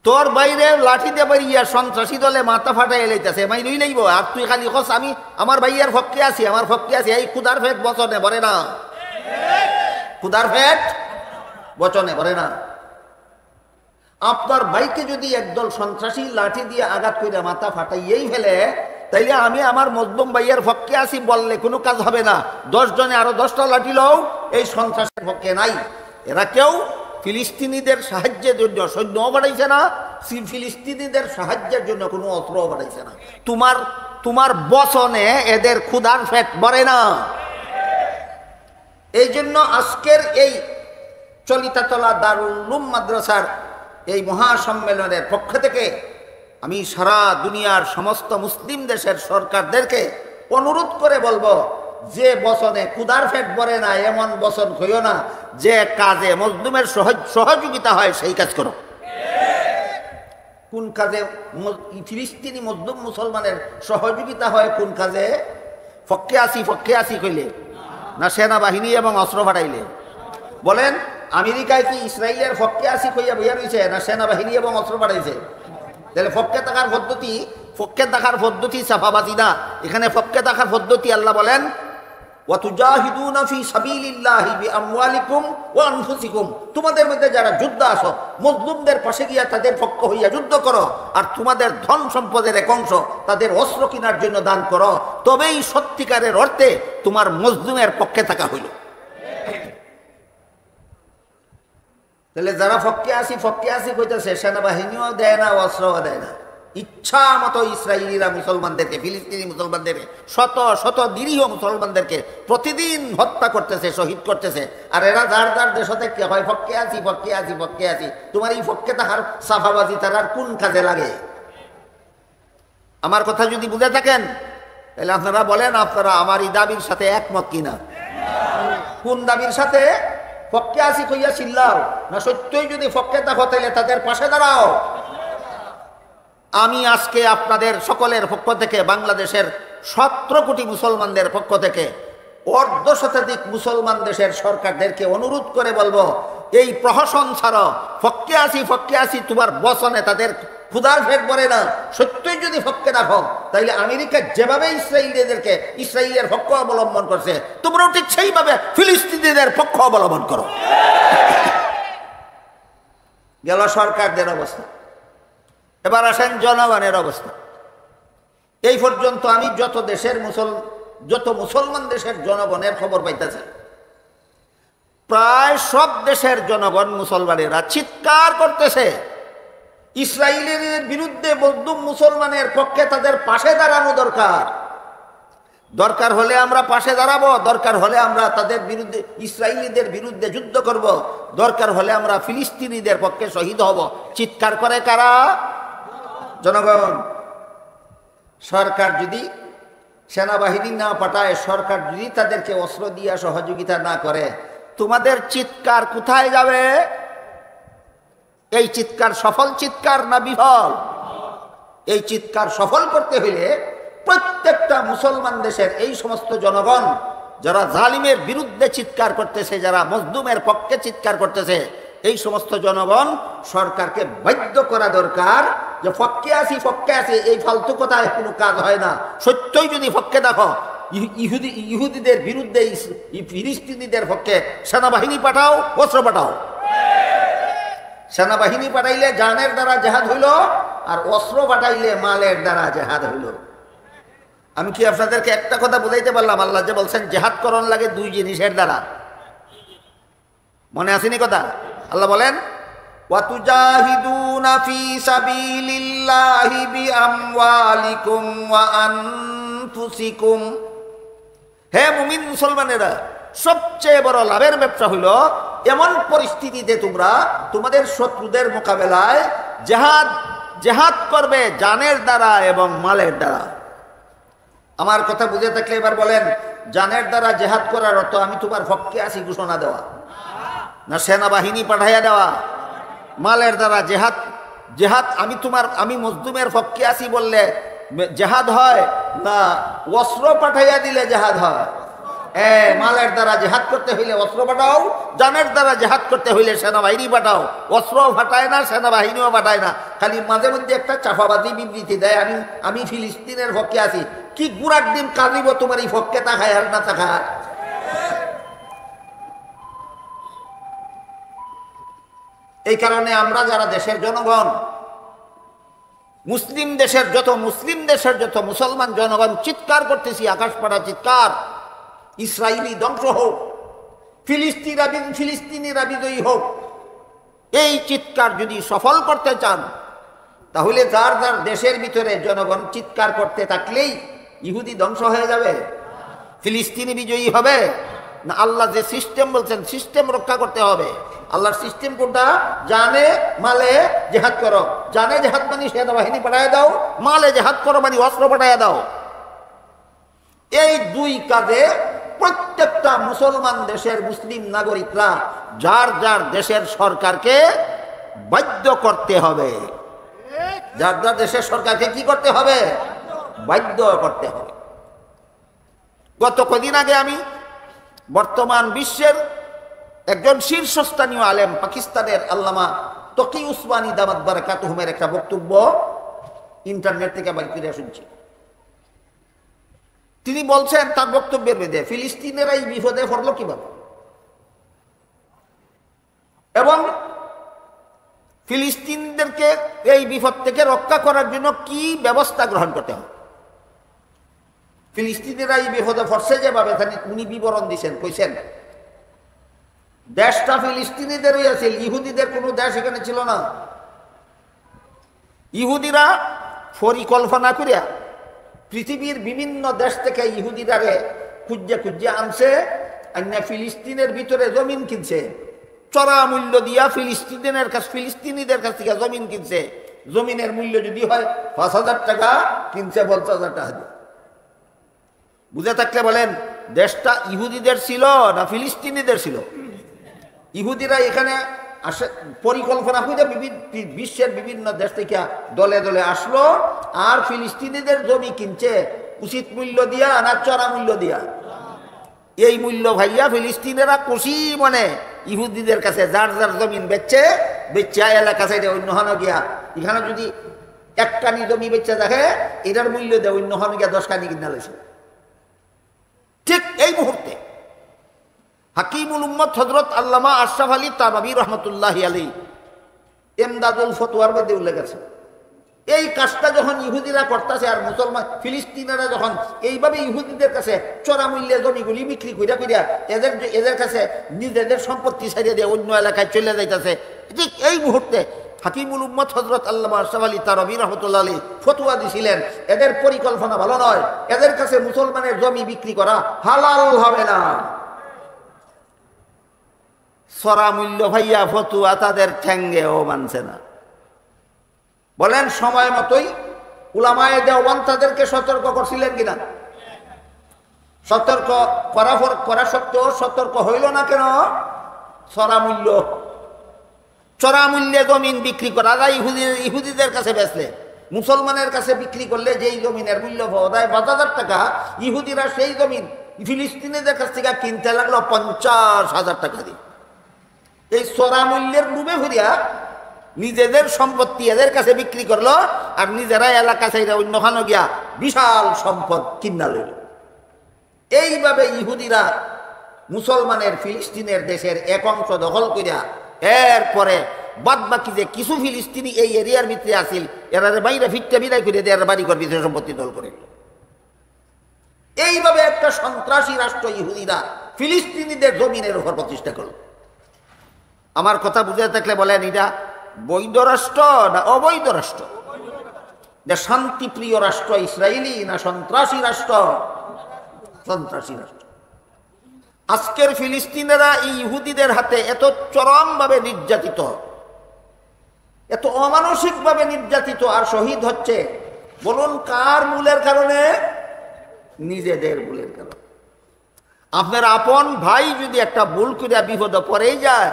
তোর বাইরে লাঠি দিয়ে বাড়িয়া সন্ত্রাসী দলে মাথা ফাটাই লাইতেছে, মাই লই লাইব, আর তুই খালি কস আমি আমার ভাইয়ের পক্ষে আছি, আমার পক্ষে আছি। এই খুদার ফেট বচনে ভরে না, খুদার ফেট বচনে ভরে না। আপনার ভাইকে যদি একদল সন্ত্রাসী লাঠি দিয়ে আঘাত করে মাথা ফাটাইয়েই ফেলে, তাইলে আমি আমার মজলুম ভাইয়ের পক্ষে আছি বললে কোনো কাজ হবে না। ১০ জনে আরো 10টা লাঠি লও, এই সন্ত্রাসের পক্ষে নাই। এরা কেউ ফিলিস্তিনিদের সাহায্যের জন্য সৈন্যও বাড়াইছে না, ফিলিস্তিনিদের সাহায্যের জন্য কোনো অস্ত্রও বাড়াইছে না। তোমার বচনে এদের ক্ষুধার পেট ভরে না। এই জন্য আজকের এই চলিতাতলা দারুল উলুম মাদ্রাসার এই মহাসম্মেলনের পক্ষ থেকে আমি সারা দুনিয়ার সমস্ত মুসলিম দেশের সরকারদেরকে অনুরোধ করে বলবো, যে বচনে ক্ষুধার পেট ভরে না এমন বচন কইও না, যে কাজে মজলুমের সহযোগিতা হয় সেই কাজ করো। কোন কাজে ফিলিস্তিনি মজলুম মুসলমানের সহযোগিতা হয়? কোন কাজে? ফক্কে আসি কইলে না সেনাবাহিনী এবং অস্ত্র ফাটাইলে? বলেন, আমেরিকায় কি ইসরায়েলের ফক্কে আসি কইয়া বইয়া রয়েছে না সেনাবাহিনী এবং অস্ত্র ফাটাইছে? তাহলে ফক্কে থাকার পদ্ধতি সাফাবাজি না। এখানে ফক্কে থাকার পদ্ধতি আল্লাহ বলেন ওয়াতুজাহিদুনা ফি সাবিলিল্লাহি বিআমওয়ালিকুম ওয়া আনফুসিকুম, তোমাদের মধ্যে যারা যোদ্ধা আছো মজলুমদের পাশে গিয়া তাদের পক্ষ হইয়া যুদ্ধ করো, আর তোমাদের ধন সম্পদের এক অংশ তাদের অস্ত্র কেনার জন্য দান করো, তবেই সত্যিকারের অর্থে তোমার মজলুমের পক্ষে থাকা হইল। তাহলে যারা ফক্কে আসি কইতেছে, সেনাবাহিনীও দেয় না, অস্ত্রও দেয় না, ইচ্ছা মতো ইসরায়েলিরা মুসলমানদেরকে, ফিলিস্তিনি মুসলমানদেরকে, শত শত নিরীহ মুসলমানদেরকে প্রতিদিন হত্যা করতেছে, শহীদ করতেছে। আর এরা যার দেশ থেকে হয় ফক্কে আসি। তোমার এই ফক্কে থাকার সাফাবাজি তার আর কোন কাজে লাগে? আমার কথা যদি বুঝে থাকেন তাহলে আপনারা বলেন, আপনারা আমার এই দাবির সাথে একমত কিনা? কোন দাবির সাথে? ফক্কে আসি কইয়া চিল্লাও না সত্যই যদি ফক্কে থাকো তাহলে তাদের পাশে দাঁড়াও। আমি আজকে আপনাদের সকলের পক্ষ থেকে, বাংলাদেশের 17 কোটি মুসলমানদের পক্ষ থেকে অর্ধশতাধিক মুসলমান দেশের সরকারদেরকে অনুরোধ করে বলবো, এই প্রহসন ছাড়ো। ফক্কে আসি তোমার বচনে তাদের ক্ষুধার পেট ভরে না। সত্যই যদি ফক্কে রাখো তাইলে আমেরিকা যেভাবে ইসরায়েলের পক্ষ অবলম্বন করছে, তোমরাও ঠিক সেইভাবে ফিলিস্তিনিদের পক্ষ অবলম্বন করো। গেল সরকারদের অবস্থা, এবার আসেন জনগণের অবস্থা। এই পর্যন্ত আমি যত মুসলমান দেশের জনগণের খবর পাইতেছি, প্রায় সব দেশের জনগণ মুসলমানেরা চিৎকার করতেছে ইসরায়েলের বিরুদ্ধে মজলুম মুসলমানের পক্ষে তাদের পাশে দাঁড়ানো দরকার হলে আমরা পাশে দাঁড়াবো, দরকার হলে আমরা তাদের বিরুদ্ধে, ইসরায়েলিদের বিরুদ্ধে যুদ্ধ করব, দরকার হলে আমরা ফিলিস্তিনিদের পক্ষে শহীদ হব। চিৎকার করে কারা? জনগণ। সরকার যদি সেনাবাহিনী না পাঠায়, সরকার যদি তাদেরকে অস্ত্র দিয়া সহযোগিতা না করে, তোমাদের চিৎকার কোথায় যাবে? এই চিৎকার সফল চিৎকার না বিফল? এই চিৎকার সফল করতে হইলে প্রত্যেকটা মুসলমান দেশের এই সমস্ত জনগণ যারা জালিমের বিরুদ্ধে চিৎকার করতেছে, যারা মজলুমের পক্ষে চিৎকার করতেছে, এই সমস্ত জনগণ সরকারকে বাধ্য করা দরকার যে ফক্কে আসি এই ফালতু কথায় কোনো কাজ হয় না। সত্যই যদি ফক্কে দেখো, ইহুদিদের বিরুদ্ধে ফিলিস্তিনিদের পক্ষে সেনাবাহিনী পাঠাও, অস্ত্র পাঠাও। সেনাবাহিনী পাঠাইলে জানের দ্বারা জেহাদ হইল, আর অস্ত্র পাঠাইলে মালের দ্বারা জেহাদ হইল। আমি কি আপনাদেরকে একটা কথা বুঝাইতে পারলাম? আল্লাহ যে বলছেন জেহাদ করণ লাগে 2 জিনিসের দ্বারা, মনে আসেনি কথা? আল্লাহ বলেন ওয়াতুজাহিদুনা ফি সাবিলিল্লাহি বিআমওয়ালিকুম ওয়া আনফুসিকুম। হে মুমিন মুসলমানেরা, সবচেয়ে বড় লাভের ব্যবসা হইল এমন পরিস্থিতিতে তোমরা তোমাদের শত্রুদের মোকাবেলায় জেহাদ করবে জানের দ্বারা এবং মালের দ্বারা। আমার কথা বুঝে থাকলে এবার বলেন, জানের দ্বারা জেহাদ করার অর্থ আমি তোমার পক্ষে আসি ঘোষণা দেওয়া, না সেনাবাহিনী পাঠাইয়া দেওয়া? মালের দ্বারা জেহাদ আমি মজলুমের পক্ষে আসি বললে জেহাদ হয় না অস্ত্র পাঠাইয়া দিলে জেহাদ হয়? মালের দ্বারা জেহাদ করতে হইলে অস্ত্র পাঠাও, জানের দ্বারা জেহাদ করতে হইলে সেনাবাহিনী পাঠাও। অস্ত্রও পাঠায় না, সেনাবাহিনীও পাঠায় না, খালি মাঝে মধ্যে একটা চাপাবাদী বিবৃতি দেয়, আমি ফিলিস্তিনের পক্ষে আছি। কি গুড়ার দিন কাঁদিব তোমার এই পক্ষে তাকায় আর না তাকায়? এই কারণে আমরা যারা দেশের জনগণ, মুসলিম দেশের যত মুসলমান জনগণ চিৎকার করতেছি, আকাশ পাড়া চিৎকার, ইসরায়েলি ধ্বংস হোক, ফিলিস্তিনিরা বিজয়ী হোক। এই চিৎকার যদি সফল করতে চান তাহলে যার দেশের ভিতরে জনগণ চিৎকার করতে থাকলেই ইহুদি ধ্বংস হয়ে যাবে, ফিলিস্তিনি বিজয়ী হবে? না আল্লাহ যে সিস্টেম বলছেন সিস্টেম রক্ষা করতে হবে। আল্লাহর সিস্টেম কোনটা? জানে মালে জেহাদ করো। জানে জেহাদ মানে সেনাবাহিনী পাঠায় দাও, মালে জেহাদ করো মানে অস্ত্র পাঠায় দাও। এই দুই কাজে প্রত্যেকটা মুসলমান দেশের মুসলিম নাগরিকরা যার যার দেশের সরকারকে বাধ্য করতে হবে। যার যার দেশের সরকারকে কি করতে হবে? বাধ্য করতে হবে। গত কদিন আগে আমি বর্তমান বিশ্বের একজন শীর্ষস্থানীয় আলেম পাকিস্তানের আল্লামা তকি উসমানী দামাত বারাকাতুহুমের একটা বক্তব্য ইন্টারনেট থেকে বাইর করে শুনছি। তিনি বলছেন তার বক্তব্যের মধ্যে ফিলিস্তিনেরা এই বিপদে পড়ল কিভাবে এবং ফিলিস্তিনদেরকে এই বিপদ থেকে রক্ষা করার জন্য কি ব্যবস্থা গ্রহণ করতে হবে। ফিলিস্তিনেরা এই বিপদে পড়ছে যেভাবে উনি বিবরণ দিচ্ছেন, কইছেন দেশটা ফিলিস্তিনিদেরই আছে, ইহুদিদের কোনো দেশ এখানে ছিল না। ইহুদিরা পরিকল্পনা করিয়া পৃথিবীর বিভিন্ন দেশ থেকে ইহুদিরারে খুঁজে খুঁজে আনছে, আন্যা ফিলিস্তিনের ভিতরে জমিন কিনছে, চড়া মূল্য দিয়া ফিলিস্তিনিদের কাছ থেকে জমিন কিনছে। জমিনের মূল্য যদি হয় ৫,০০০ টাকা, কিনছে ৫০,০০০ টাকা দিয়ে। বুঝে থাকলে বলেন দেশটা ইহুদিদের ছিল না ফিলিস্তিনিদের ছিল? ইহুদিরা এখানে আসে পরিকল্পনা করে বিশ্বের বিভিন্ন দেশ থেকে দলে দলে আসলো, আর ফিলিস্তিনিদের জমি কিনছে উচিত মূল্য দিয়া না চড়া মূল্য দিয়া? এই মূল্য ভাইয়া ফিলিস্তিনেরা খুশি মনে ইহুদিদের কাছে যার যার জমিন বেচছে এলাকা সাইডে অন্য হন গিয়া এখানে যদি ১ কানি জমি বেচছে দেখে এটার মূল্য দেয় অন্য হন গিয়া ১০ কানি কিনা লেছে। ঠিক এই মুহূর্তে হাকিমুল উম্মত হযরত আল্লামা আশরাফ আলী তানভী রহমতুল্লাহি আলাইহি ইমদাদুল ফতোয়ার মধ্যে উল্লেখ আছে, এই কাজটা যখন ইহুদিরা করতেছে আর মুসলমান ফিলিস্তিনিরা যখন এইভাবে ইহুদিদের কাছে চড়া মূল্যে জমিগুলি বিক্রি করিয়া করিয়া এদের কাছে নিজেদের সম্পত্তি ছাড়িয়ে দিয়ে অন্য এলাকায় চলে যাইতেছে, ঠিক এই মুহূর্তে হাকিমুল উম্মত হযরত আল্লামা আশরাফ আলী তানভী রহমতুল্লাহ আলাইহি ফতোয়া দিছিলেন এদের পরিকল্পনা ভালো নয়, এদের কাছে মুসলমানের জমি বিক্রি করা হালাল হবে না। চড়া মূল্য ভাইয়া ফতুয়া তাদের ঠ্যাঙ্গেও মানছে না। বলেন সময় মতোই উলামায়ে দেওবন্দ তাদেরকে সতর্ক করছিলেন কিনা? সতর্ক করা সত্ত্বেও সতর্ক হইল না কেন? চড়া মূল্যে জমিন বিক্রি করা যায় ইহুদিদের কাছে বেচলে, মুসলমানের কাছে বিক্রি করলে যেই জমিনের মূল্য পাওয়া যায় ৫,০০০ টাকা, ইহুদিরা সেই জমিন ফিলিস্তিনিদের কাছ থেকে কিনতে লাগলো ৫০,০০০ টাকা দিয়ে। এই চড়া মূল্যের ডুবে ফিরিয়া নিজেদের সম্পত্তি এদের কাছে বিক্রি করলো, আর নিজেরা এলাকা চাইরা অন্যখানে গিয়া বিশাল সম্পদ কিনা লইল। এইভাবে ইহুদিরা মুসলমানের ফিলিস্তিনের দেশের এক অংশ দখল করিয়া এরপরে বাদ বাকি যে কিছু ফিলিস্তিনি এই এরিয়ার ভিতরে আসিল এরারে বাইরে ফিরতে বিদায় করে দিয়ে বাড়ি ঘর ভিতরে সম্পত্তি দল করে। এইভাবে একটা সন্ত্রাসী রাষ্ট্র ইহুদিরা ফিলিস্তিনিদের জমিনের উপর প্রতিষ্ঠা করল। আমার কথা বুঝে থাকলে বলেন এটা বৈধ রাষ্ট্র না অবৈধ রাষ্ট্র? যে শান্তিপ্রিয় রাষ্ট্র ইসরায়েলি না সন্ত্রাসী রাষ্ট্র? সন্ত্রাসী রাষ্ট্র। আজকের ফিলিস্তিনেরা এই ইহুদিদের হাতে এত চরমভাবে নির্যাতিত, এত অমানসিকভাবে নির্যাতিত আর শহীদ হচ্ছে, বলুন কার মূলের কারণে? নিজেদের ভুলের কারণে। আপনার আপন ভাই যদি একটা ভুল করে বিপদে পড়েই যায়,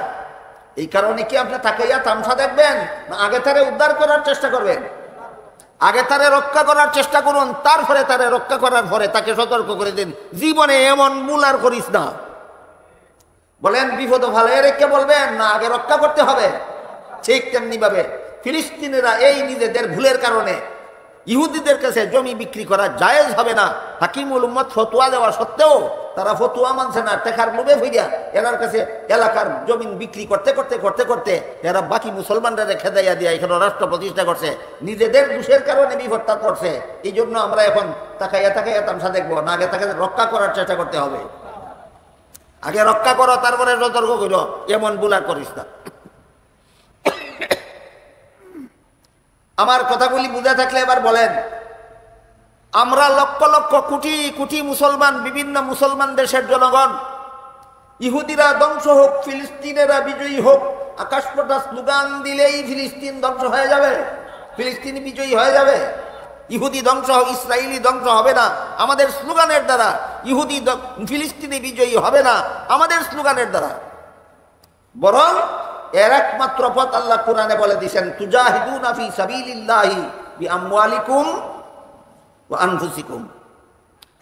এই কারণে কি আপনি তাকে তামসা দেখবেন না আগে তারে উদ্ধার করার চেষ্টা করবেন? আগে তারে রক্ষা করার চেষ্টা করুন, তারপরে তারে রক্ষা করার পরে তাকে সতর্ক করে দিন জীবনে এমন ভুল আর করিস না। বলেন বিপদ ভালো রেখে বলবেন না আগে রক্ষা করতে হবে? ঠিক তেমনি ভাবে ফিলিস্তিনিরা এই নিজেদের ভুলের কারণে ইহুদিদের কাছে জমি বিক্রি করা জায়েজ হবে না। হাকিমুল উম্মত ফতোয়া দেওয়া সত্ত্বেও তারা ফতোয়া মানছে না, টেকার লোভে হইয়া এনার কাছে এলাকার জমিন বিক্রি করতে করতে করতে করতে এরা বাকি মুসলমানরা খেদাইয়া দিয়া এখানে রাষ্ট্র প্রতিষ্ঠা করছে, নিজেদের দোষের কারণে বিপদটা করছে। এই জন্য আমরা এখন তাকাইয়া তাকাইয়া তামসা দেখবো না, আগে তাকে রক্ষা করার চেষ্টা করতে হবে। আগে রক্ষা করো, তারপরে সতর্ক করো এমন বুলা করিস না। আমার কথাগুলি বুঝে থাকলে এবার বলেন, আমরা লক্ষ লক্ষ কোটি কোটি মুসলমান, বিভিন্ন মুসলমান দেশের জনগণ ইহুদিরা ধ্বংস হোক, ফিলিস্তিনেরা বিজয়ী হোক, আকাশ ফাটা স্লোগান দিলেই ফিলিস্তিন ধ্বংস হয়ে যাবে, ফিলিস্তিন বিজয়ী হয়ে যাবে। ইহুদি ধ্বংস হোক, ইসরায়েলি ধ্বংস হবে না আমাদের স্লোগানের দ্বারা, ইহুদি ফিলিস্তিনি বিজয়ী হবে না আমাদের স্লোগানের দ্বারা। বরং এর একমাত্র পথ আল্লাহ কোরআনে বলে দিয়েছেন, তুজাহিদুনা ফি সাবিলিল্লাহি বিআমওয়ালিকুম ওয়া আনফুসিকুম।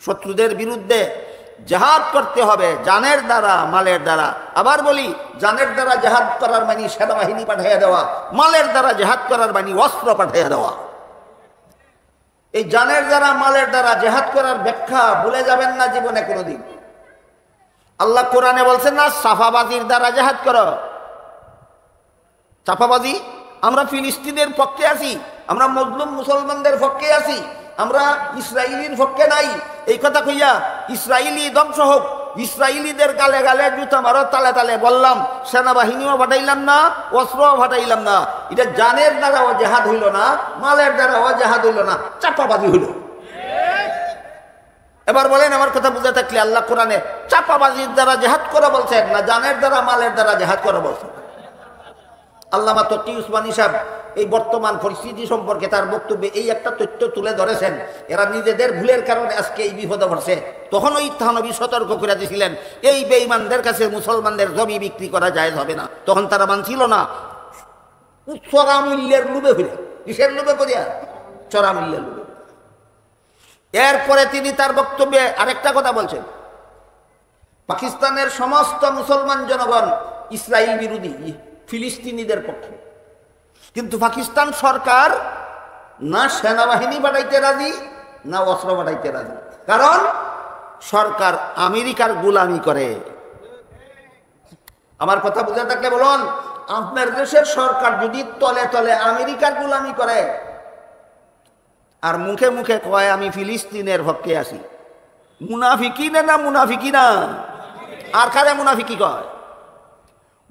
শত্রুদের বিরুদ্ধে জিহাদ করতে হবে জানের দ্বারা, মালের দ্বারা। আবার বলি, জানের দ্বারা জিহাদ করার মানে সেনাবাহিনী পাঠিয়ে দেওয়া, মালের দ্বারা জিহাদ করার মানে অস্ত্র পাঠিয়ে দেওয়া। এই জানের দ্বারা, মালের দ্বারা জিহাদ করার ব্যাখ্যা ভুলে যাবেন না জীবনে কোনোদিন। আল্লাহ কোরআনে বলছেন না, সাফাবাজির দ্বারা জিহাদ করো। চাপাবাজি, আমরা ফিলিস্তিনের পক্ষে আছি, আমরা মজলুম মুসলমানদের পক্ষে আছি, আমরা ইসরায়েলির পক্ষে নাই। এই কথা কইয়া ইসরায়েলি ধ্বংস হোক, ইসরায়েলিদের গালে গালে জুতা মারো, তালে তালে বললাম, সেনাবাহিনীও ফাটাইলাম না, অস্ত্রও ফাটাইলাম না। এটা জানের দ্বারা ও জেহাদ হইল না, মালের দ্বারা ও জেহাদ হইল না, চাপাবাজি হইল। এবার বলেন, আমার কথা বুঝে থাকলে আল্লাহ কোরআনে চাপাবাজির দ্বারা জেহাদ করে বলছেন না জানের দ্বারা, মালের দ্বারা জেহাদ করে বলছেন? আল্লামা তকি উসমানী সাহেব এই বর্তমান পরিস্থিতি সম্পর্কে তার বক্তব্যে এই একটা তথ্য তুলে ধরেছেন। এরা নিজেদের ভুলের কারণে আজকে এই বিপদে পড়ছে। তখন ওই থানবী সতর্ক করে দিয়েছিলেন, এই বেঈমানদের কাছে মুসলমানদের জমি বিক্রি করা জায়েজ হবে না। তখন তারা মানছিল না, চড়া মূল্যের লোভে ফিরে। কিসের লোভে করিয়া? চড়া মূল্যের লোভে। এরপরে তিনি তার বক্তব্যে আরেকটা কথা বলছেন, পাকিস্তানের সমস্ত মুসলমান জনগণ ইসরায়েল বিরোধী, ফিলিস্তিনিদের পক্ষে। কিন্তু পাকিস্তান সরকার না সেনাবাহিনী পাঠাইতে রাজি, না অস্ত্র পাঠাইতে রাজি। কারণ সরকার আমেরিকার গোলামি করে। আমার কথা বুঝে থাকলে বলুন, আপনার দেশের সরকার যদি তলে তলে আমেরিকার গোলামি করে আর মুখে মুখে কয় আমি ফিলিস্তিনের পক্ষে আছি, মুনাফিকি না মুনাফিকি না? আর কারে মুনাফিকি কয়?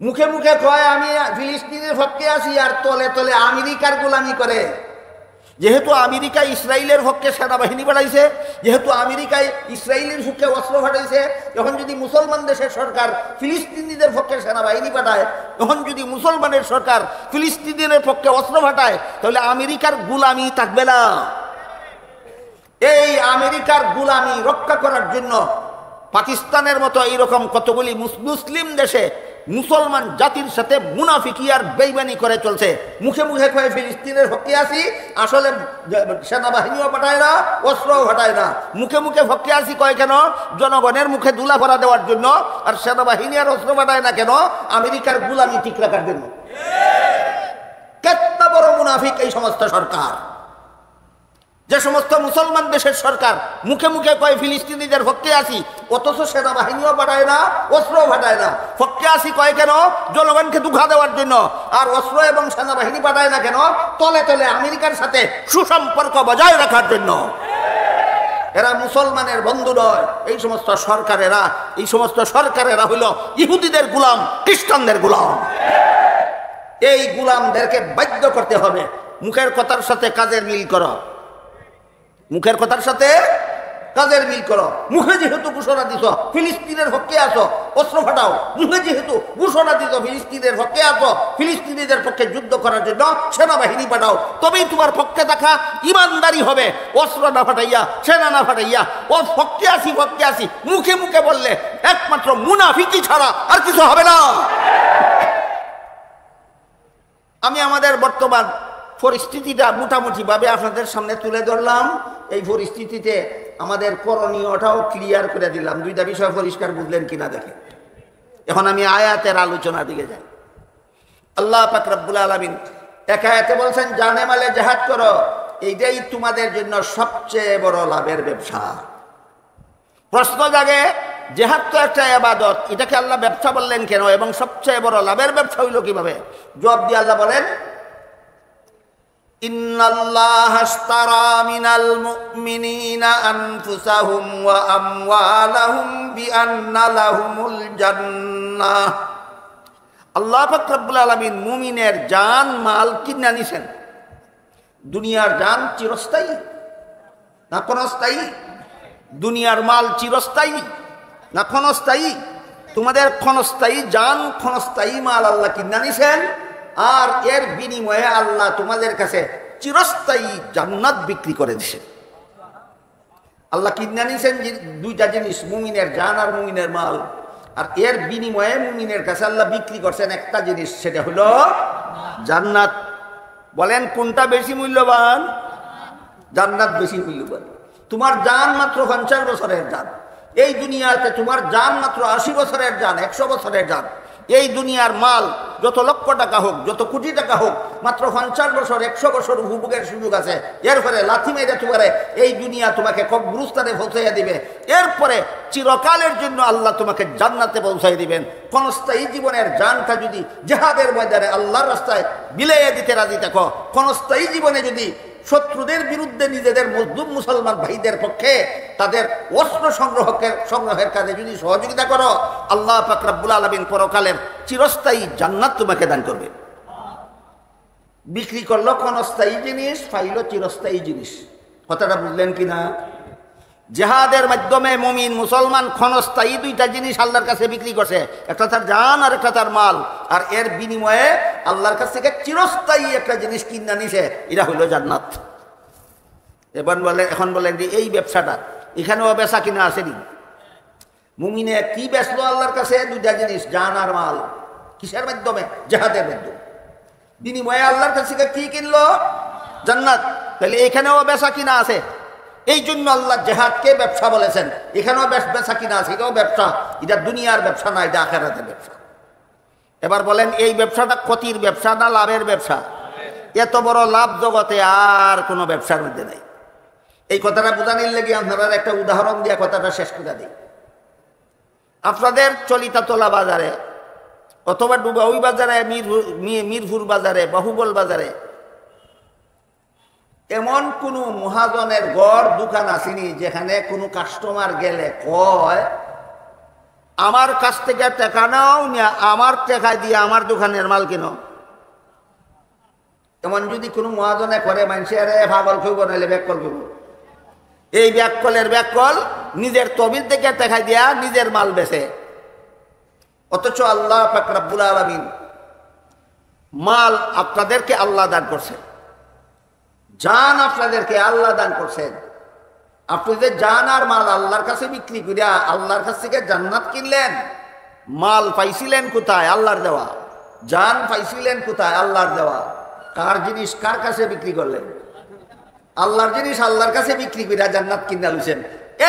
মুখে মুখে কয় আমি ফিলিস্তিনের পক্ষে আছি আর তলে তলে আমেরিকার গোলামি করে। যেহেতু আমেরিকা ইসরায়েলের পক্ষে সেনাবাহিনী পাঠাইছে, যেহেতু আমেরিকায় ইসরায়েলের পক্ষে অস্ত্র পাঠাইছে, এখন যদি মুসলমান দেশের সরকার ফিলিস্তিনিদের পক্ষে সেনাবাহিনী পাঠায়, এখন যদি মুসলমানের সরকার ফিলিস্তিনের পক্ষে অস্ত্র পাঠায়, তাহলে আমেরিকার গোলামি থাকবে না। এই আমেরিকার গোলামি রক্ষা করার জন্য পাকিস্তানের মতো এইরকম কতগুলি মুসলিম দেশে মুসলমান জাতির সাথে মুনাফিকি আর বেইমানি করে চলছে। মুখে মুখে কয়ে ফিলিস্তিনের পক্ষে আছি, আসলে সেনাবাহিনীও পাঠায় না, অস্ত্রও পাঠায় না। মুখে মুখে পক্ষে আছি কয় কেন? জনগণের মুখে দুলা ভরা দেওয়ার জন্য। আর সেনাবাহিনী আর অস্ত্র পাঠায় না কেন? আমেরিকার গোলামি ঠিক রাখার জন্য। কত বড় মুনাফিক এই সমস্ত সরকার! যে সমস্ত মুসলমান দেশের সরকার মুখে মুখে কয় ফিলিস্তিনিদের পক্ষে আছি, অথচ সেনাবাহিনীও পাঠায় না, অস্ত্রও পাঠায় না। পক্ষে আছি কয় কেন? জনগণকে ধোঁকা দেওয়ার জন্য। আর অস্ত্র এবং সেনাবাহিনী পাঠায় না কেন? তলে তলে আমেরিকার সাথে সুসম্পর্ক বজায় রাখার জন্য। এরা মুসলমানের বন্ধু নয়। এই সমস্ত সরকারেরা হইল ইহুদিদের গোলাম, খ্রিস্টানদের গোলাম। এই গোলামদেরকে বাধ্য করতে হবে মুখের কথার সাথে কাজের মিল করো, মুখের কথার সাথে কাজের মিল করো। মুখে যেহেতু ঘোষণা দিছ ফিলিস্তিনের পক্ষে আসো, অস্ত্র ফাটাও। মুখে যেহেতু ঘোষণা দিছ ফিলিস্তিনের পক্ষে আসো, ফিলিস্তিনিদের পক্ষে যুদ্ধ করার জন্য সেনাবাহিনী পাঠাও, তবেই তোমার পক্ষে থাকা ইমানদারি হবে। অস্ত্র না ফাটাইয়া, সেনা না ফাটাইয়া, ও পক্ষে আসি মুখে মুখে বললে একমাত্র মুনাফিকি ছাড়া আর কিছু হবে না। আমি আমাদের বর্তমান পরিস্থিতিটা মোটামুটি ভাবে আপনাদের সামনে তুলে ধরলাম। এই পরিস্থিতিতে আমাদের করণীয়টাও ক্লিয়ার করে দিলাম। দুইটা বিষয় পরিষ্কার বুঝলেন কিনা দেখেন। এখন আমি আয়াতের আলোচনার দিকে যাই। আল্লাহ পাক রব্বুল আলামিন এক আয়াতে বলছেন, জানে মালে জিহাদ করো, এইটাই তোমাদের জন্য সবচেয়ে বড় লাভের ব্যবসা। প্রশ্ন জাগে, জিহাদ তো একটা ইবাদত, এটাকে আল্লাহ ব্যবসা বললেন কেন এবং সবচেয়ে বড় লাভের ব্যবসা হইল কিভাবে? জবাব দিয়ে আল্লাহ বলেন, ইন্নাল্লাহা আশতারা মিনাল মুমিনিনা আনফুসাহুম ওয়া আমওয়ালাহুম বিআন্না লাহুমুল জান্নাহ। আল্লাহ পাক রব্বুল আলামিন মুমিনের জান মাল কিনে নিছেন। দুনিয়ার জান চিরস্থায়ী না ক্ষণস্থায়ী? দুনিয়ার মাল চিরস্থায়ী না ক্ষণস্থায়ী? তোমাদের ক্ষণস্থায়ী জান, ক্ষণস্থায়ী মাল আল্লাহ কিনা নিছেন, আর এর বিনিময়ে আল্লাহ তোমাদের কাছে চিরস্থায়ী জান্নাত বিক্রি করে দিছেন। আল্লাহ কিনা নিছেন দুইটা জিনিস, মুমিনের জান আর মুমিনের মাল, আর এর বিনিময়ে মুমিনের কাছে আল্লাহ বিক্রি করছেন একটা জিনিস, সেটা হলো জান্নাত। বলেন কোনটা বেশি মূল্যবান? জান্নাত বেশি মূল্যবান। তোমার জান মাত্র 50 বছরের জান, এই দুনিয়াতে তোমার জান মাত্র 80 বছরের জান, 100 বছরের জান। এই দুনিয়ার মাল যত লক্ষ টাকা হোক, যত কোটি টাকা হোক, মাত্র 50 বছর 100 বছর উপভোগের সুযোগ আছে। এরপরে লাথি মেরে তোমারে এই দুনিয়া তোমাকে কবরস্থানে পৌঁছাইয়া দিবে, এরপরে চিরকালের জন্য আল্লাহ তোমাকে জান্নাতে পৌঁছাই দিবেন। ক্ষণস্থায়ী জীবনের জানটা যদি জিহাদের ময়দানে আল্লাহর রাস্তায় বিলাইয়া দিতে রাজি থাকো, ক্ষণস্থায়ী জীবনে যদি শত্রুদের বিরুদ্ধে নিজেদের মজলুম মুসলমান ভাইদের পক্ষে তাদের অস্ত্র সংগ্রহের কাজে যদি সহযোগিতা করো, আল্লাহ পাক রব্বুল আলামিন পরকালের চিরস্থায়ী জান্নাত তোমাকে দান করবে। বিক্রি করলো ক্ষণস্থায়ী জিনিস, পাইলো চিরস্থায়ী জিনিস। কথাটা বুঝলেন কিনা? জিহাদের মাধ্যমে মুমিন মুসলমান ক্ষণস্থায়ী দুইটা জিনিস আল্লাহর কাছে বিক্রি করছে, একটা তার জান আর একটা তার মাল, আর এর বিনিময়ে আল্লাহর কাছ থেকে চিরস্থায়ী একটা জিনিস কিনা নিছে, এটা হইল জান্নাত। এখন বলেন যে এই ব্যবসাটা এখানেও বেচা কিনা আসেনি। মুমিনে কি বেচলো আল্লাহর কাছে? দুইটা জিনিস, জান আর মাল। কিসের মাধ্যমে? জিহাদের মাধ্যমে। বিনিময়ে আল্লাহর কাছ থেকে কি কিনলো? জান্নাত। তাহলে এখানেও বেচা কিনা আছে। এই জন্য আল্লাহ জিহাদকে ব্যবসা বলেছেন। এখানেও বেচা কিনা আছে, এটাও ব্যবসা। এটা দুনিয়ার ব্যবসা না, এটা আখিরাতের ব্যবসা। এবার বলেন এই ব্যবসাটা ক্ষতির ব্যবসা না লাভের ব্যবসা? এত বড় লাভ জগতে আর কোনো ব্যবসার মধ্যে নেই। এই কথাটা বোঝানোর লেগে আপনারা একটা উদাহরণ দিয়ে কথাটা শেষ করে দিই। আপনাদের চলিতাতলা বাজারে অথবা ডুবাউই বাজারে, মিরপুর বাজারে, বাহুবল বাজারে এমন কোনো মহাজনের গড় দোকান আসেনি যেখানে কোনো কাস্টমার গেলে কয় আমার কাছ থেকে টাকা নাও, আমার টাকা দিয়ে আমার দোকানের মাল কিনো। এমন যদি কোনো মহাজনে করে, মানুষের পাগল খুব নাইলে ব্যাককল করব। এই ব্যাককল নিজের তবিল থেকে টাকা দিয়া নিজের মাল বেচে। অথচ আল্লাহ পাক রব্বুল আলামিন মাল আপনাদেরকে আল্লাহ দান করছেন, জান আপনাদেরকে আল্লাহ দান করছেন। আপনি যে জান আর মাল আল্লাহর কাছে বিক্রি করিয়া আল্লাহর কাছ থেকে জান্নাত কিনলেন, মাল পাইছিলেন কোথায়? আল্লাহর দেওয়া। জান পাইছিলেন কোথায়? আল্লাহর দেওয়া। কার জিনিস কার কাছে বিক্রি করলেন? আল্লাহর জিনিস আল্লাহর কাছে বিক্রি করিয়া জান্নাত কিনা লইছেন।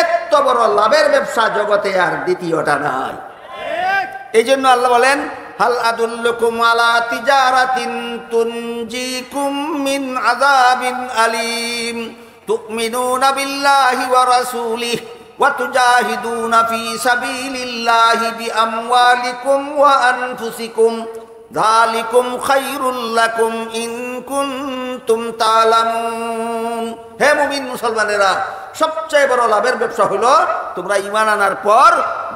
এত বড় লাভের ব্যবসা জগতে আর দ্বিতীয়টা নাই। এই জন্য আল্লাহ বলেন, হাল আদুল্লুকুম আলা তিজারাতিন তুনজিকুম মিন আযাবিন আলীম তুমিনুনা বিল্লাহি ওয়া রাসূলিহি ওয়া তুজাহিদুনা ফি সাবিলিল্লাহি বিআমওয়ালিকুম ওয়া আনফুসিকুম যালিকুম খায়রুল লাকুম ইন কুনতুম তা'লামুন। হে মুমিন মুসলমানেরা, সবচেয়ে বড় লাভের ব্যবসা হলো তোমরা ঈমান আনার পর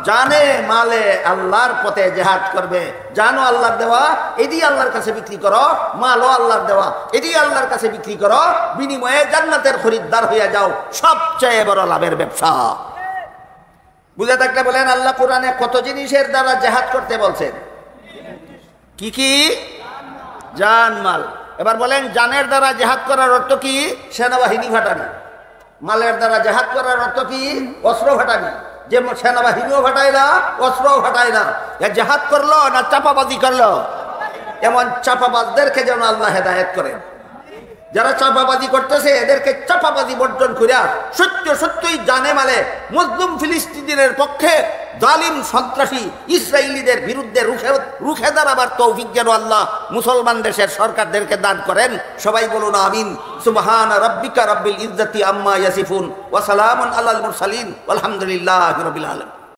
জানে মালে আল্লাহর পথে জিহাদ করবে। জানো আল্লাহর দেওয়া, এটি আল্লাহর কাছে বিক্রি করো। মালও আল্লাহর দেওয়া, এটি আল্লাহর কাছে বিক্রি করো। বিনিময়ে জান্নাতের খরিদ্দার হয়ে যাও। সবচেয়ে বড় লাভের ব্যবসা। বুঝে থাকলে বলেন, আল্লাহ কোরআনে কত জিনিসের দ্বারা জিহাদ করতে বলছেন? কি কি? জান মাল। এবার বলেন, জানের দ্বারা জিহাদ করার অর্থ কি? সেনাবাহিনী ফাটানি। মালের দ্বারা জিহাদ করার অর্থ কি? অস্ত্র ফাটানি। যে সেনাবাহিনীও ফাটায় না, অস্ত্রও ফাটায় না। জিহাদ করলো না চাপাবাজি করলো? এমন চাপাবাজদেরকে যেন আল্লাহ হেদায়েত করেন। যারা চাপাবাজি করতেছে এদেরকে চাপাবাজি বর্জন করিয়া সত্যই জানে মালে মজলুম ফিলিস্তিনের পক্ষে জালিম সন্ত্রাসী ইসরায়েলিদের বিরুদ্ধে রুখে দাঁড়াবার তৌফিক যেন আল্লাহ মুসলমান দেশের সরকারদেরকে দান করেন। সবাই বলুন আমিন। সুবহানা রাব্বিকা রাব্বিল ইজ্জাতি আম্মা ইয়াসিফুন ওয়া সালামুন আলাল মুরসালিন ওয়ালহামদুলিল্লাহি রাব্বিল আলামিন।